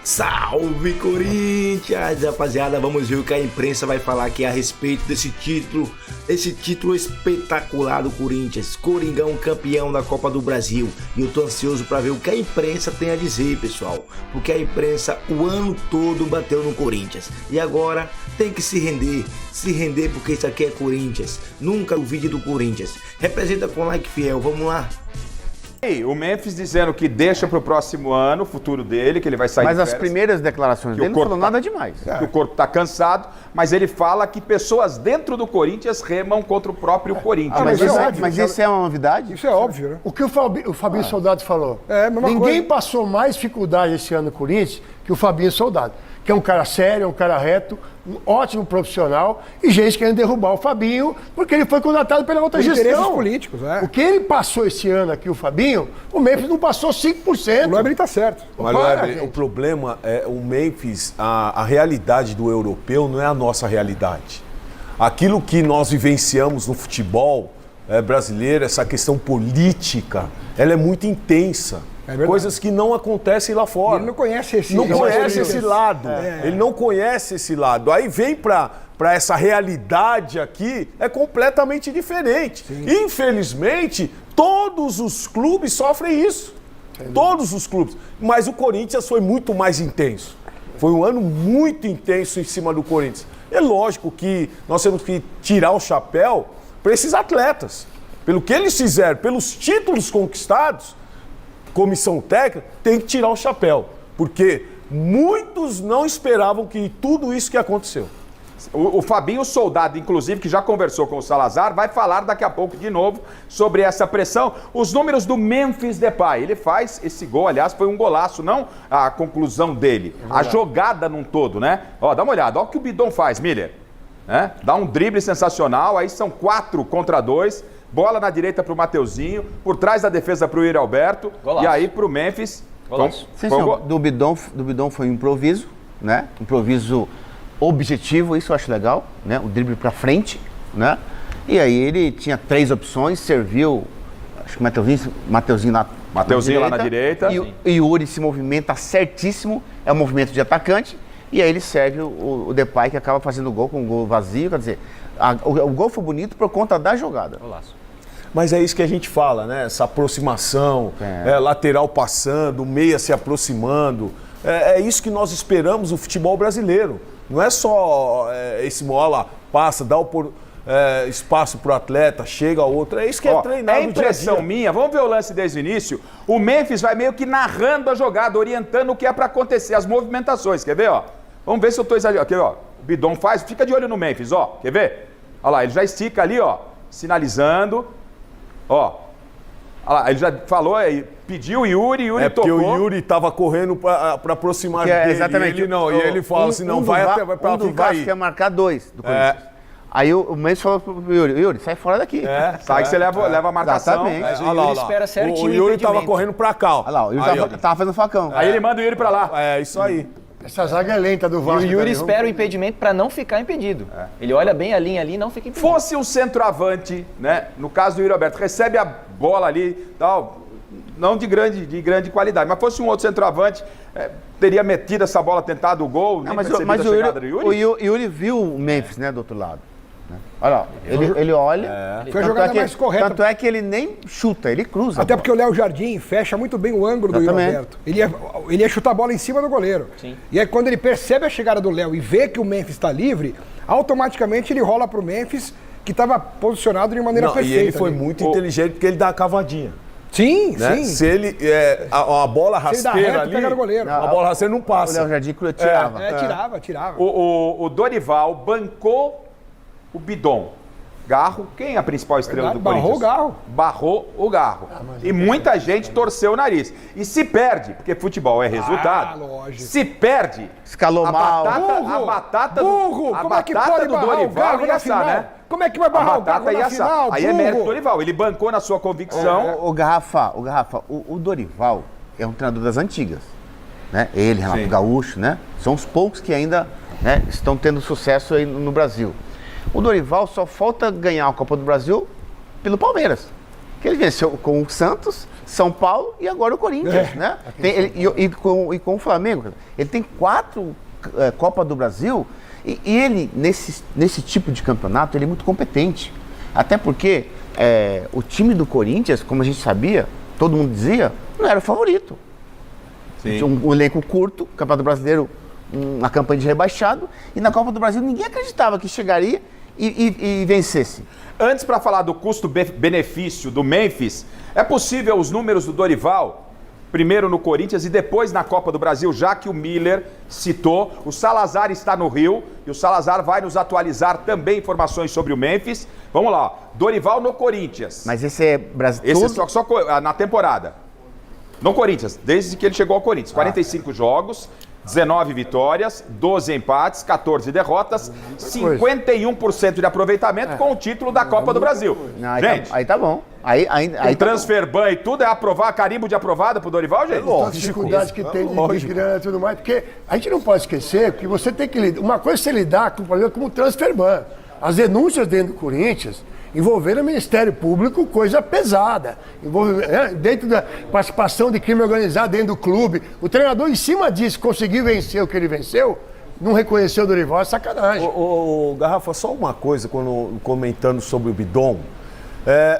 Salve Corinthians, rapaziada, vamos ver o que a imprensa vai falar aqui a respeito desse título espetacular do Corinthians, Coringão campeão da Copa do Brasil. E eu tô ansioso para ver o que a imprensa tem a dizer, pessoal, porque a imprensa o ano todo bateu no Corinthians e agora tem que se render porque isso aqui é Corinthians, nunca duvide do Corinthians, representa com like fiel, vamos lá. O Memphis dizendo que deixa para o próximo ano o futuro dele, que ele vai sair. Mas as primeiras declarações dele não falou nada demais. Que o corpo está cansado, mas ele fala que pessoas dentro do Corinthians remam contra o próprio Corinthians. Mas isso é uma novidade? Isso é óbvio, né? O que o Fabinho Soldado falou. Ninguém coisa. passou mais dificuldade esse ano no Corinthians que o Fabinho Soldado, que é um cara sério, um cara reto, um ótimo profissional, e gente querendo derrubar o Fabinho, porque ele foi contratado pela outra gestão. Interesses políticos, O que ele passou esse ano aqui, o Fabinho, o Memphis não passou 5%. O Lebre tá certo. Mas, Lebre, o problema é o Memphis, a realidade do europeu não é a nossa realidade. Aquilo que nós vivenciamos no futebol brasileiro, essa questão política, ela é muito intensa. Coisas que não acontecem lá fora. Ele não conhece esse lado. Ele não conhece esse lado. Aí vem para essa realidade aqui, é completamente diferente. Sim. Infelizmente, todos os clubes sofrem isso. Todos os clubes. Mas o Corinthians foi muito mais intenso. Foi um ano muito intenso em cima do Corinthians. É lógico que nós temos que tirar o chapéu para esses atletas. Pelo que eles fizeram, pelos títulos conquistados, comissão técnica tem que tirar o chapéu, porque muitos não esperavam que tudo isso que aconteceu. O Fabinho Soldado, inclusive, que já conversou com o Salazar, vai falar daqui a pouco de novo sobre essa pressão. Os números do Memphis Depay, ele faz esse gol, aliás, foi um golaço, não a conclusão dele, a jogada num todo, né? Ó, dá uma olhada, ó o que o Bidon faz, Miller. Dá um drible sensacional, aí são 4 contra 2, bola na direita para o Mateuzinho, por trás da defesa para o Yuri Alberto, golaço. E aí para o Memphis. Do Bidon foi um improviso, né? Improviso objetivo, isso eu acho legal, né? O drible para frente, né? E aí ele tinha 3 opções, serviu, acho que Mateuzinho lá na direita. E Yuri se movimenta certíssimo, é um movimento de atacante. E aí ele serve o Depay, que acaba fazendo o gol com um gol vazio, quer dizer, o gol foi bonito por conta da jogada. Golaço. Mas é isso que a gente fala, né? Essa aproximação, lateral passando, meia se aproximando. É isso que nós esperamos do futebol brasileiro. Não é só esse mola passa, dá espaço para o atleta, chega a outro. É isso que é treinado. É impressão minha, vamos ver o lance desde o início. O Memphis vai meio que narrando a jogada, orientando o que é para acontecer, as movimentações. Quer ver, ó? Vamos ver se eu estou exagerando. Aqui, ó. O Bidon faz, fica de olho no Memphis, ó. Quer ver? Olha lá, ele já estica ali, ó, sinalizando. Ó. Olha lá, ele já falou, pediu o Yuri tocou. Porque o Yuri estava correndo para aproximar dele. Exatamente. E ele fala assim, não, vai para lá ficar aí. Quer marcar 2 do Corinthians. Aí o Memphis falou pro Yuri, sai fora daqui. Sai que você leva a marcação. Exatamente. Mas o Yuri espera certinho. O Yuri tava correndo pra cá, ó. Olha lá, o Yuri tava fazendo facão. Aí ele manda o Yuri pra lá. É, isso aí. Essa zaga é lenta do Vasco. E o Yuri espera o impedimento para não ficar impedido. Ele olha bem a linha ali e não fica impedido. Fosse um centroavante, né? No caso do Yuri Alberto, recebe a bola ali, tal, não de grande qualidade, mas fosse um outro centroavante, teria metido essa bola, tentado o gol, mas o Yuri viu o Memphis, né, do outro lado. Olha lá, ele olha. Foi a jogada mais correta. Tanto é que ele nem chuta, ele cruza. Até porque o Léo Jardim fecha muito bem o ângulo do Yuri Alberto. Ele ia chutar a bola em cima do goleiro. Sim. E aí quando ele percebe a chegada do Léo e vê que o Memphis está livre, automaticamente ele rola pro Memphis, que estava posicionado de maneira perfeita. E ele foi muito inteligente porque ele dá a cavadinha. Sim, né? sim. Se ele. A bola rasteira ali. Pega no goleiro. A bola rasteira não passa. O Léo Jardim tirava. Tirava. O Dorival bancou o Bidon. Garro, quem é a principal estrela do Corinthians? Barrou o Garro. E muita gente torceu o nariz. E se perde, porque futebol é resultado. Lógico. Se perde, escalou mal. A batata Como é que pode do Dorival ia assar, né? Como é que vai barrar o Garro na final? Aí é mérito do Dorival. Ele bancou na sua convicção. O Dorival é um treinador das antigas. Né? Ele, Renato Gaúcho, né? São os poucos que ainda, né, estão tendo sucesso aí no Brasil. O Dorival só falta ganhar a Copa do Brasil pelo Palmeiras. Que ele venceu com o Santos São Paulo e agora o Corinthians, né? E com o Flamengo. Ele tem 4 Copa do Brasil e ele, nesse tipo de campeonato, ele é muito competente. Até porque o time do Corinthians, como a gente sabia, todo mundo dizia, não era o favorito. Tinha um elenco curto, Campeonato Brasileiro, uma campanha de rebaixado, e na Copa do Brasil ninguém acreditava que chegaria e vencesse. Antes, para falar do custo-benefício do Memphis, é possível os números do Dorival, primeiro no Corinthians e depois na Copa do Brasil, já que o Miller citou, o Salazar está no Rio e o Salazar vai nos atualizar também informações sobre o Memphis. Vamos lá, Dorival no Corinthians. Mas esse é brasileiro. Esse é só na temporada. No Corinthians, desde que ele chegou ao Corinthians. 45 jogos, 19 vitórias, 12 empates, 14 derrotas, 51% de aproveitamento com o título da Copa do Brasil. Gente, aí tá bom. Aí o transfer ban e tudo é aprovar, carimbo de aprovado pro Dorival, gente? A dificuldade que tem de grana e tudo mais, porque a gente não pode esquecer que você tem que lidar. Uma coisa é você lidar com o problema como transfer ban. As denúncias dentro do Corinthians envolveram o Ministério Público, coisa pesada. Dentro da participação de crime organizado dentro do clube. O treinador, em cima disso, conseguiu vencer o que ele venceu, não reconheceu o Dorival, é sacanagem. Garrafa, só uma coisa, comentando sobre o Bidon.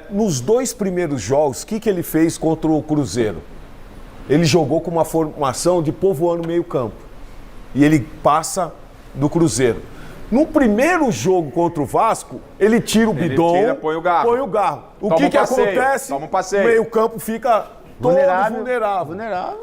Nos 2 primeiros jogos, o que ele fez contra o Cruzeiro? Ele jogou com uma formação de povoando meio campo. E ele passa do Cruzeiro. No primeiro jogo contra o Vasco, ele tira o Bidon, põe o Garro. O que acontece? Toma um passeio. O meio campo fica vulnerável.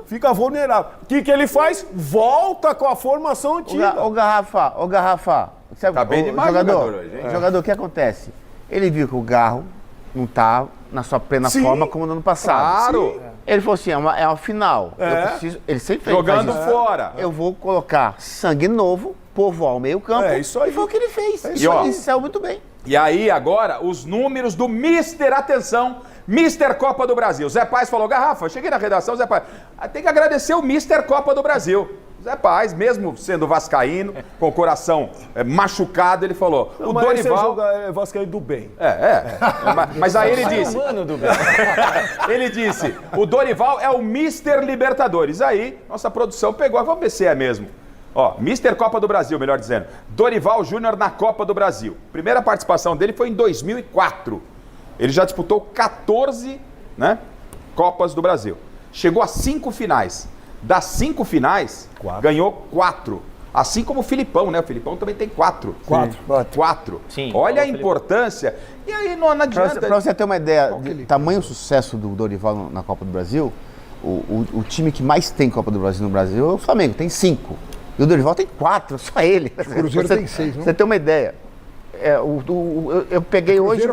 Fica vulnerável. O que ele faz? Volta com a formação antiga. Ô Garrafa. Sabe, tá bem demais jogador, o que acontece? Ele viu que o Garro não tá na sua plena forma como no ano passado. Claro. Ele falou assim, é uma final. Eu preciso, ele sempre jogando fora. Eu vou colocar sangue novo, povoar o meio campo. Isso aí. E foi o que ele fez. Ele saiu muito bem. E aí, agora, os números do Mister, atenção, Mister Copa do Brasil. Zé Paz falou, Garrafa, eu cheguei na redação, Zé Paz, tem que agradecer o Mister Copa do Brasil. Zé Paz, mesmo sendo vascaíno, com o coração machucado, ele falou, o Dorival... é vascaíno do bem. Mas aí ele disse... Ele disse, o Dorival é o Mister Libertadores. Aí, nossa produção pegou, vamos ver se é mesmo. Ó, Mister Copa do Brasil, melhor dizendo. Dorival Júnior na Copa do Brasil. Primeira participação dele foi em 2004. Ele já disputou 14, Copas do Brasil. Chegou a 5 finais. Das 5 finais, ganhou 4. Assim como o Filipão, O Filipão também tem 4. 4. Sim. Olha a importância. E aí não adianta... Pra você ter uma ideia do tamanho sucesso do Dorival na Copa do Brasil, o time que mais tem Copa do Brasil no Brasil é o Flamengo, tem 5. E o Dorival tem 4, só ele. O Cruzeiro tem 6, não? Você tem uma ideia. Eu peguei hoje...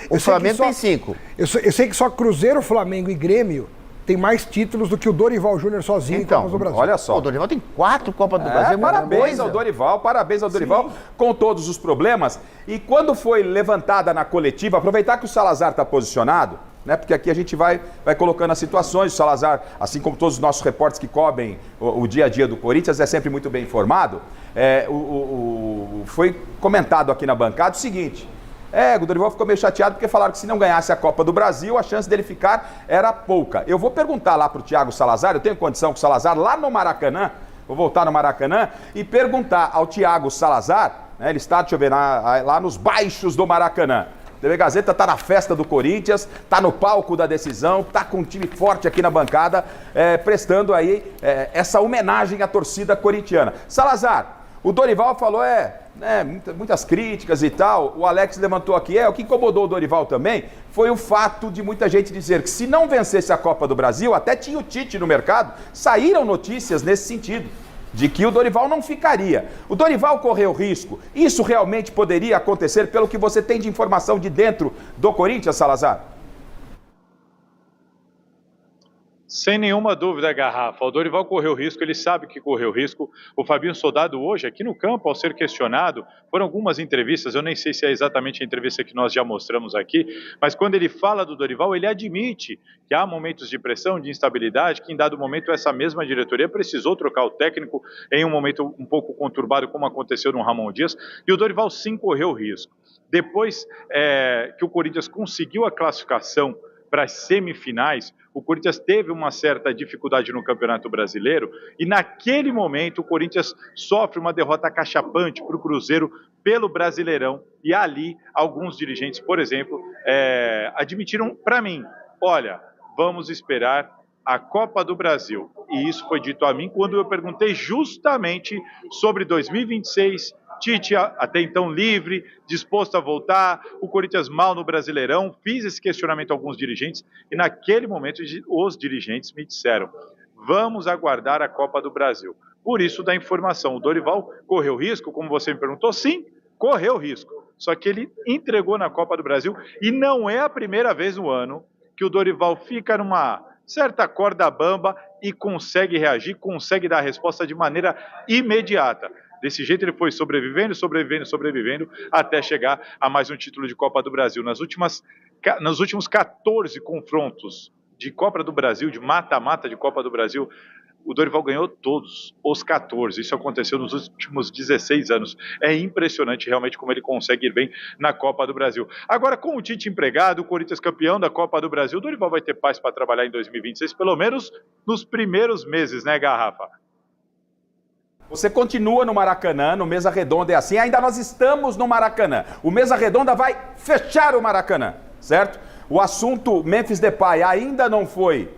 O Flamengo tem 5. Eu sei que só Cruzeiro, Flamengo e Grêmio tem mais títulos do que o Dorival Júnior sozinho em Copas do Brasil. Olha só. O Dorival tem 4 Copas do Brasil. Parabéns ao Dorival, com todos os problemas. E quando foi levantada na coletiva, aproveitar que o Salazar está posicionado, porque aqui a gente vai colocando as situações. O Salazar, assim como todos os nossos repórteres que cobrem o dia a dia do Corinthians, é sempre muito bem informado. Foi comentado aqui na bancada o seguinte... o Dorival ficou meio chateado porque falaram que se não ganhasse a Copa do Brasil, a chance dele ficar era pouca. Eu vou perguntar lá pro Thiago Salazar, eu tenho condição com o Salazar lá no Maracanã, vou voltar no Maracanã e perguntar ao Thiago Salazar, ele está, deixa eu ver, lá nos baixos do Maracanã. TV Gazeta tá na festa do Corinthians, tá no palco da decisão, tá com um time forte aqui na bancada, prestando aí essa homenagem à torcida corintiana. Salazar, o Dorival falou, muitas críticas e tal, o Alex levantou aqui, o que incomodou o Dorival também foi o fato de muita gente dizer que se não vencesse a Copa do Brasil, até tinha o Tite no mercado, saíram notícias nesse sentido, de que o Dorival não ficaria. O Dorival correu risco, isso realmente poderia acontecer pelo que você tem de informação de dentro do Corinthians, Salazar? Sem nenhuma dúvida, Garrafa. O Dorival correu risco, ele sabe que correu risco. O Fabinho Soldado hoje, aqui no campo, ao ser questionado, foram algumas entrevistas, eu nem sei se é exatamente a entrevista que nós já mostramos aqui, mas quando ele fala do Dorival, ele admite que há momentos de pressão, de instabilidade, que em dado momento essa mesma diretoria precisou trocar o técnico em um momento um pouco conturbado, como aconteceu no Ramon Dias, e o Dorival sim correu risco. Depois que o Corinthians conseguiu a classificação para as semifinais, o Corinthians teve uma certa dificuldade no Campeonato Brasileiro e naquele momento o Corinthians sofre uma derrota cachapante para o Cruzeiro pelo Brasileirão e ali alguns dirigentes, por exemplo, admitiram para mim, olha, vamos esperar a Copa do Brasil. E isso foi dito a mim quando eu perguntei justamente sobre 2026, Tite até então livre, disposto a voltar, o Corinthians mal no Brasileirão. Fiz esse questionamento a alguns dirigentes e naquele momento os dirigentes me disseram, vamos aguardar a Copa do Brasil. Por isso da informação, o Dorival correu risco, como você me perguntou, sim, correu risco. Só que ele entregou na Copa do Brasil e não é a primeira vez no ano que o Dorival fica numa certa corda bamba e consegue reagir, consegue dar a resposta de maneira imediata. Desse jeito ele foi sobrevivendo, até chegar a mais um título de Copa do Brasil. Nos últimos 14 confrontos de Copa do Brasil, de mata-mata de Copa do Brasil, o Dorival ganhou todos os 14. Isso aconteceu nos últimos 16 anos. É impressionante realmente como ele consegue ir bem na Copa do Brasil. Agora, com o Tite empregado, o Corinthians campeão da Copa do Brasil, o Dorival vai ter paz para trabalhar em 2026, pelo menos nos primeiros meses, né, Garrafa? Você continua no Maracanã, no Mesa Redonda é assim, ainda nós estamos no Maracanã. O Mesa Redonda vai fechar o Maracanã, certo? O assunto Memphis Depay ainda não foi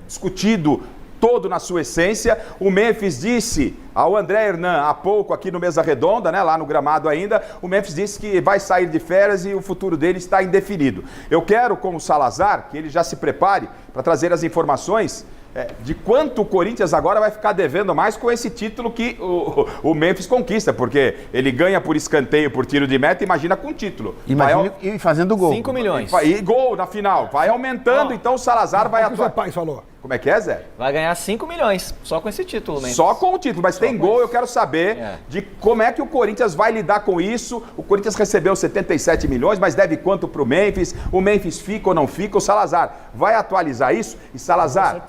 discutido todo na sua essência. O Memphis disse ao André Hernan há pouco aqui no Mesa Redonda, né, lá no gramado ainda, o Memphis disse que vai sair de férias e o futuro dele está indefinido. Eu quero, com o Salazar, que ele já se prepare para trazer as informações de quanto o Corinthians agora vai ficar devendo mais com esse título que o Memphis conquista, porque ele ganha por escanteio, por tiro de meta, imagina com título. Imagina e fazendo gol. 5 milhões. E gol na final, vai aumentando, então o Salazar vai atuar. O que o Zé falou? Como é que é, Zé? Vai ganhar 5 milhões, só com esse título, Memphis. Só com o título, mas tem gol, eu quero saber de como é que o Corinthians vai lidar com isso. O Corinthians recebeu 77 milhões, mas deve quanto pro Memphis? O Memphis fica ou não fica? O Salazar vai atualizar isso? E Salazar,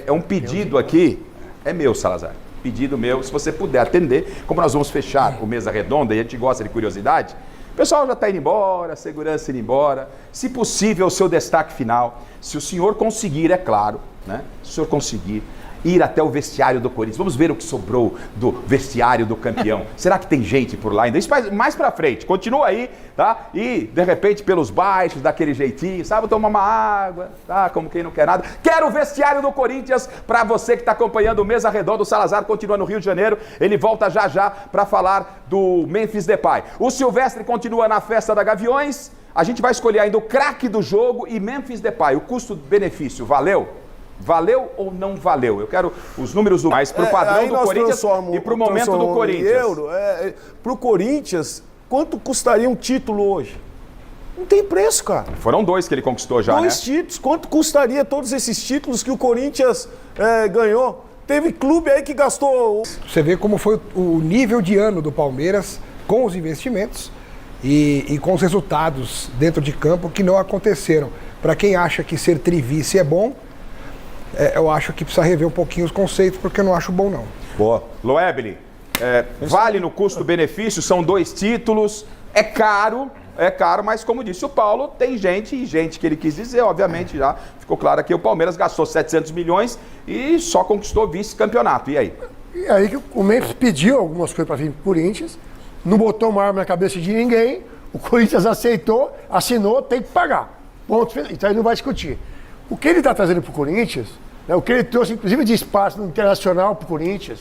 é um pedido aqui, é meu, Salazar, pedido meu, se você puder atender, como nós vamos fechar o Mesa Redonda e a gente gosta de curiosidade, o pessoal já está indo embora, a segurança indo embora. Se possível, o seu destaque final. Se o senhor conseguir, é claro, né? Se o senhor conseguir ir até o vestiário do Corinthians. Vamos ver o que sobrou do vestiário do campeão. Será que tem gente por lá ainda? Isso mais pra frente. Continua aí, tá? E, de repente, pelos baixos, daquele jeitinho, sabe? Tomar uma água, tá? Como quem não quer nada. Quero o vestiário do Corinthians pra você que tá acompanhando o Mesa Redonda. O Salazar continua no Rio de Janeiro. Ele volta já pra falar do Memphis Depay. O Silvestre continua na festa da Gaviões. A gente vai escolher ainda o craque do jogo e Memphis Depay. O custo-benefício, valeu? Valeu ou não valeu? Eu quero os números mais para o padrão do Corinthians e para o momento do Corinthians. Para o Corinthians, quanto custaria um título hoje? Não tem preço, cara. Foram 2 que ele conquistou já, 2 títulos. Quanto custaria todos esses títulos que o Corinthians ganhou? Teve clube aí que gastou... Você vê como foi o nível de ano do Palmeiras com os investimentos e com os resultados dentro de campo que não aconteceram. Para quem acha que ser trivice é bom, eu acho que precisa rever um pouquinho os conceitos, porque eu não acho bom, não. Boa. Loebli, vale no custo-benefício, são 2 títulos, é caro, mas como disse o Paulo, tem gente que ele quis dizer, obviamente já ficou claro aqui, o Palmeiras gastou 700 milhões e só conquistou vice-campeonato, e aí? E aí que o Memphis pediu algumas coisas para vir pro Corinthians, não botou uma arma na cabeça de ninguém, o Corinthians aceitou, assinou, tem que pagar. Ponto, então ele não vai discutir. O que ele está trazendo para o Corinthians, né, o que ele trouxe, inclusive, de espaço internacional para o Corinthians,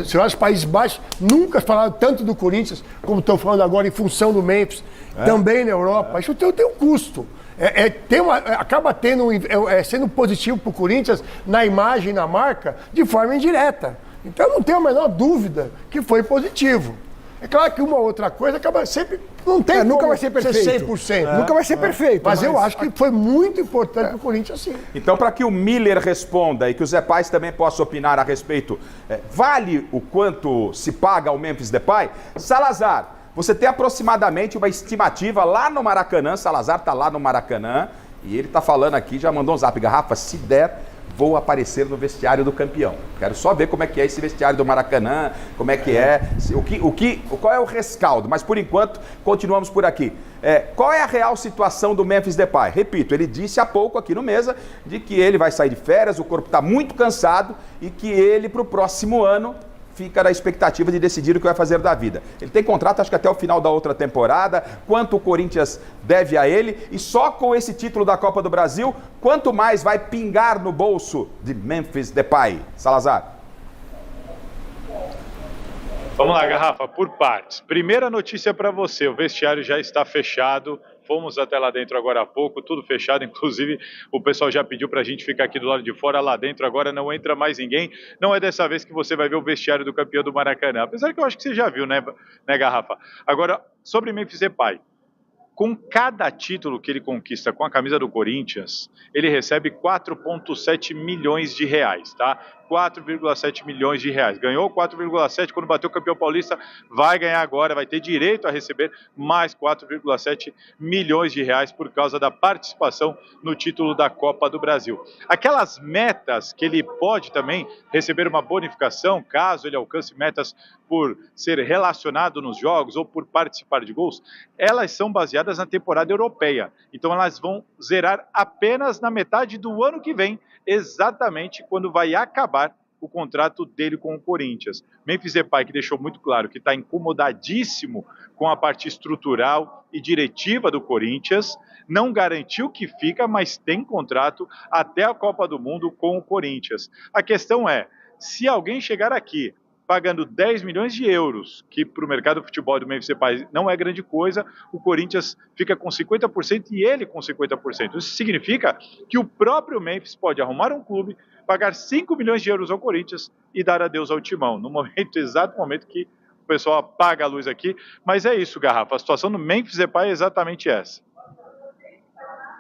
se olhar os Países Baixos, nunca falaram tanto do Corinthians como estão falando agora em função do Memphis, também na Europa. Isso tem um custo. Acaba sendo positivo para o Corinthians na imagem, na marca, de forma indireta. Então eu não tenho a menor dúvida que foi positivo. É claro que uma outra coisa acaba sempre... Não tem nunca vai ser perfeito. 100%. Nunca vai ser perfeito. Mas eu acho que foi muito importante para o Corinthians, sim. Então, para que o Miller responda e que o Zé Pais também possa opinar a respeito, vale o quanto se paga ao Memphis Depay? Salazar, você tem aproximadamente uma estimativa lá no Maracanã, Salazar está lá no Maracanã, e ele está falando aqui, já mandou um zap, Garrafa, se der... vou aparecer no vestiário do campeão. Quero só ver como é que é esse vestiário do Maracanã, como é que é, qual é o rescaldo. Mas por enquanto, continuamos por aqui. Qual é a real situação do Memphis Depay? Repito, ele disse há pouco aqui no Mesa de que ele vai sair de férias, o corpo está muito cansado e que ele, para o próximo ano, fica na expectativa de decidir o que vai fazer da vida. Ele tem contrato, acho que até o final da outra temporada, quanto o Corinthians deve a ele, e só com esse título da Copa do Brasil, quanto mais vai pingar no bolso de Memphis Depay? Salazar. Vamos lá, Garrafa, por partes. Primeira notícia para você, o vestiário já está fechado. Fomos até lá dentro agora há pouco, tudo fechado, inclusive o pessoal já pediu para a gente ficar aqui do lado de fora, lá dentro agora não entra mais ninguém. Não é dessa vez que você vai ver o vestiário do campeão do Maracanã, apesar que eu acho que você já viu, né Garrafa? Agora, sobre Memphis Depay, com cada título que ele conquista com a camisa do Corinthians, ele recebe 4,7 milhões de reais, tá? 4,7 milhões de reais. Ganhou 4,7 quando bateu o campeão paulista, vai ganhar agora, vai ter direito a receber mais 4,7 milhões de reais por causa da participação no título da Copa do Brasil. Aquelas metas que ele pode também receber uma bonificação, caso ele alcance metas por ser relacionado nos jogos ou por participar de gols, elas são baseadas na temporada europeia. Então elas vão zerar apenas na metade do ano que vem, exatamente quando vai acabar o contrato dele com o Corinthians. Memphis Depay, que deixou muito claro que está incomodadíssimo com a parte estrutural e diretiva do Corinthians, não garantiu que fica, mas tem contrato até a Copa do Mundo com o Corinthians. A questão é, se alguém chegar aqui pagando 10 milhões de euros, que para o mercado de futebol do Memphis Depay não é grande coisa, o Corinthians fica com 50% e ele com 50%. Isso significa que o próprio Memphis pode arrumar um clube, pagar 5 milhões de euros ao Corinthians e dar adeus ao Timão, no exato momento que o pessoal apaga a luz aqui. Mas é isso, Garrafa, a situação do Memphis Depay é exatamente essa.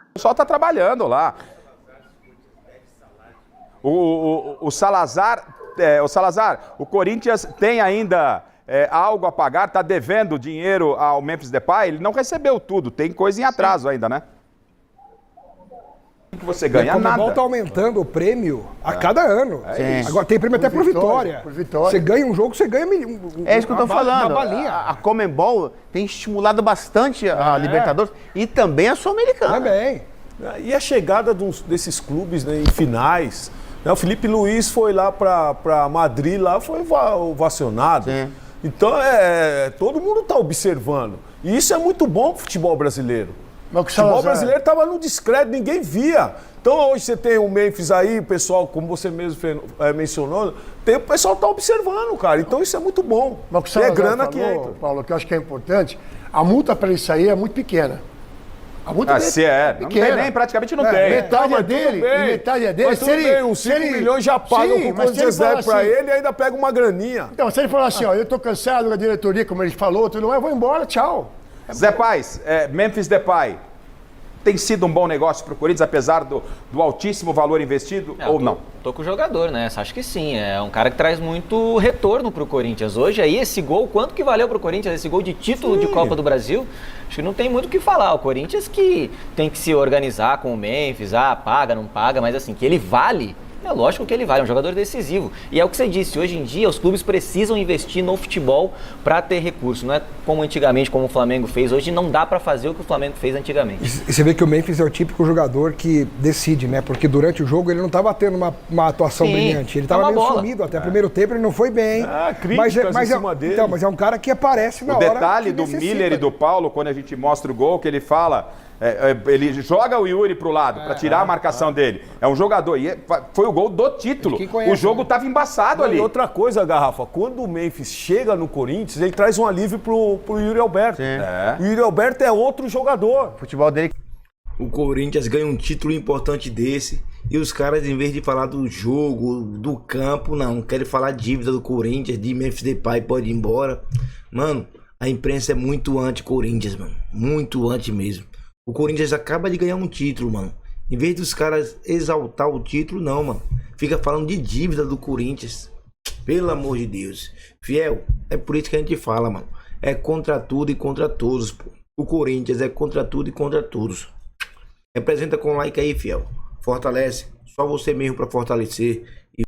O pessoal está trabalhando lá. O Salazar... o Corinthians tem ainda algo a pagar, está devendo dinheiro ao Memphis Depay, ele não recebeu tudo, tem coisa em atraso ainda, né? Que você ganha nada. O Comebol está aumentando o prêmio a cada ano. Agora tem prêmio até por vitória. Você ganha um jogo, você ganha é isso que eu estou falando. Uma balinha. A Comebol tem estimulado bastante a Libertadores e também a Sul-Americana. Também. E a chegada desses clubes, né, em finais... O Felipe Luiz foi lá para Madrid, lá foi ovacionado. Sim. Então, todo mundo está observando. E isso é muito bom para o futebol brasileiro. O futebol brasileiro estava no discreto, ninguém via. Então, hoje você tem o Memphis aí, o pessoal, como você mesmo mencionou, o pessoal está observando, cara. Então, isso é muito bom. Mas o que grana falou, que entra. Paulo, que eu acho que é importante, a multa para ele sair é muito pequena. Se não tem nem, praticamente não tem. Metade é dele, metade é dele. Mas tudo bem, uns 5 milhões já pagam o que o Corinthians deve pra ele e ainda pega uma graninha. Então, se ele falar assim, ó, eu tô cansado da diretoria, como ele falou, tudo mais, eu vou embora, tchau. Zé Paz, Memphis Depay, tem sido um bom negócio pro Corinthians, apesar do altíssimo valor investido, ou não? Tô com o jogador, né? Acho que sim. É um cara que traz muito retorno pro Corinthians. Hoje aí, esse gol, quanto que valeu pro Corinthians? Esse gol de título de Copa do Brasil? Acho que não tem muito o que falar. O Corinthians que tem que se organizar com o Memphis, paga, não paga, mas assim, que ele vale... É lógico que ele vale, é um jogador decisivo. E é o que você disse, hoje em dia os clubes precisam investir no futebol para ter recurso. Não é como antigamente, como o Flamengo fez. Hoje não dá para fazer o que o Flamengo fez antigamente. E você vê que o Memphis é o típico jogador que decide, né? Porque durante o jogo ele não estava tendo uma atuação brilhante. Ele estava meio sumido. Até o primeiro tempo ele não foi bem. Críticas em cima dele. Então, mas é um cara que aparece na hora. O detalhe do Miller e do Paulo, quando a gente mostra o gol, que ele fala... ele joga o Yuri pro lado para tirar a marcação dele. É um jogador. E foi o gol do título. O jogo estava embaçado ali. E outra coisa, Garrafa, quando o Memphis chega no Corinthians, ele traz um alívio pro Yuri Alberto. O Yuri Alberto é outro jogador. O futebol dele. O Corinthians ganha um título importante desse e os caras, em vez de falar do jogo, do campo, não querem falar dívida do Corinthians, de Memphis Depay pode ir embora. Mano, a imprensa é muito anti-Corinthians, mano. Muito anti mesmo. O Corinthians acaba de ganhar um título, mano. Em vez dos caras exaltar o título, não, mano. Fica falando de dívida do Corinthians. Pelo amor de Deus. Fiel, é por isso que a gente fala, mano. É contra tudo e contra todos, pô. O Corinthians é contra tudo e contra todos. Representa com like aí, Fiel. Fortalece. Só você mesmo para fortalecer.